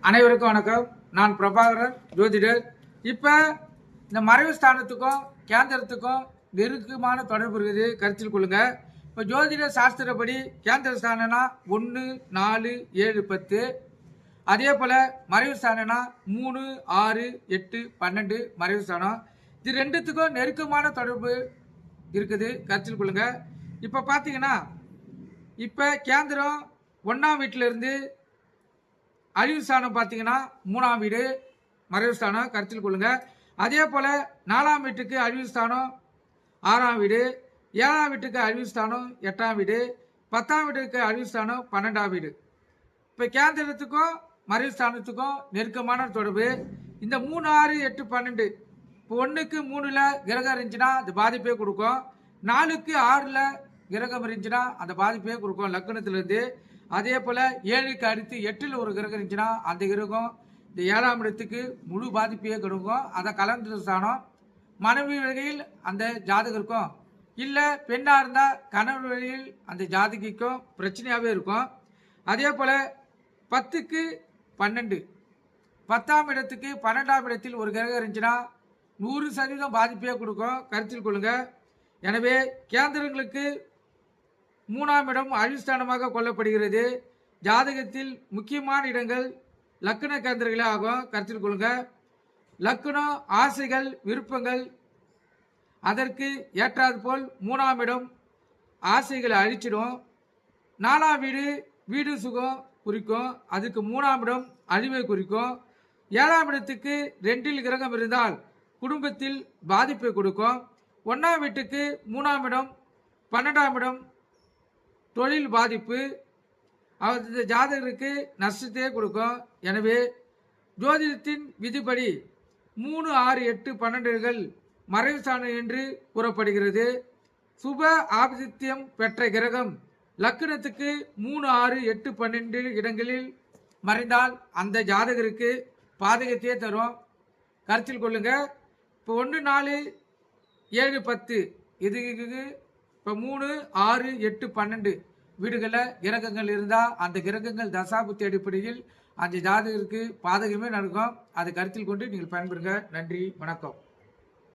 அனைவருக்கும் வணக்கம். நான் பிரபாகரன், ஜோதிடர். இப்போ இந்த மறைவு ஸ்தானத்துக்கும் கேந்திரத்துக்கும் நெருக்கமான தொடர்பு இருக்குது, கருத்தில் கொள்ளுங்க. இப்போ ஜோதிட சாஸ்திரப்படி கேந்திர ஸ்தானம்னா 1, 4, 7, 10. அதே போல் மறைவு ஸ்தானம்னா 3, 6, 8, 12 மறைவு ஸ்தானம். இது ரெண்டுத்துக்கும் நெருக்கமான தொடர்பு இருக்குது, கருத்தில் கொள்ளுங்க. இப்போ பார்த்தீங்கன்னா இப்போ கேந்திரம் 1ஆம் வீட்டிலிருந்து அழிவு ஸ்தானம் பார்த்தீங்கன்னா 3ஆம் வீடு மறைவு ஸ்தானம், கருத்தில் கொள்ளுங்க. அதே போல் 4ஆம் வீட்டுக்கு அழிவு ஸ்தானம் 6ஆம் வீடு, 7ஆம் வீட்டுக்கு அழிவு ஸ்தானம் 8ஆம் வீடு, 10ஆம் வீட்டுக்கு அழிவு ஸ்தானம் 12ஆம் வீடு. இப்போ கேந்திரத்துக்கும் மறைவு ஸ்தானத்துக்கும் நெருக்கமான தொடர்பு. இந்த 3, 6, 8, 12 இப்போ 1க்கு 3ல் கிரகம் இருந்துச்சுன்னா அது பாதிப்பே கொடுக்கும். 4க்கு 6ல் கிரகம் இருந்துச்சுன்னா அந்த பாதிப்பே கொடுக்கும் லக்னத்திலிருந்து. அதே போல் 7க்கு அடுத்து 8ல் ஒரு கிரகம் இருந்துச்சுன்னா அந்த கிரகம் இந்த 7ஆம் இடத்துக்கு முழு பாதிப்பையே கொடுக்கும். அதை கலந்து ஸ்தானம். மனைவி வழியில் அந்த ஜாதகருக்கும், இல்லை பெண்ணாக இருந்தால் கணவன் வழியில் அந்த ஜாதகிக்கும் பிரச்சனையாகவே இருக்கும். அதே போல் 10க்கு 12 10ஆம் இடத்துக்கு 12ஆம் இடத்தில் ஒரு கிரகம் இருந்துச்சுன்னா 100% பாதிப்பே கொடுக்கும், கருத்தில் கொள்ளுங்க. எனவே கேந்திரங்களுக்கு 3ஆம் இடம் அழிவுஸ்தானமாக கொள்ளப்படுகிறது. ஜாதகத்தில் முக்கியமான இடங்கள் லக்ன கேந்திரங்களே ஆகும், கருத்தில் கொள்ளுங்க. லக்னம், ஆசைகள், விருப்பங்கள், அதற்கு ஏற்றாது போல் 3ஆம் இடம் ஆசைகளை அழிச்சிடும். 4ஆம் வீடு வீடு சுகம் குறிக்கும், அதுக்கு 3ஆம் இடம் அழிவை குறிக்கும். 7ஆம் இடத்துக்கு 2ல் கிரகம் இருந்தால் குடும்பத்தில் பாதிப்பை கொடுக்கும். 1ஆம் வீட்டுக்கு 3ஆம் இடம் 12ஆம் இடம் தொழில் பாதிப்பு, அவர் ஜாதகருக்கு நஷ்டத்தையே கொடுக்கும். எனவே ஜோதிடத்தின் விதிப்படி 3, 6, 8, 12கள் மறைவு ஸ்தானம் என்று கூறப்படுகிறது. சுப ஆதித்யம் பெற்ற கிரகம் லக்னத்துக்கு 3, 6, 8, 12 இடங்களில் மறைந்தால் அந்த ஜாதகருக்கு பாதகத்தையே தரும், கருத்தில் கொள்ளுங்க. இப்போ 1, 4, 7, 10 இதுக்கு இப்போ 3, 6, 8, 12 வீடுகளில் கிரகங்கள் இருந்தால் அந்த கிரகங்கள் தசாபுத்தி அடிப்படையில் அந்த ஜாதகருக்கு பாதகமே நடக்கும். அதை கருத்தில் கொண்டு நீங்கள் பயன்பெறுங்க. நன்றி, வணக்கம்.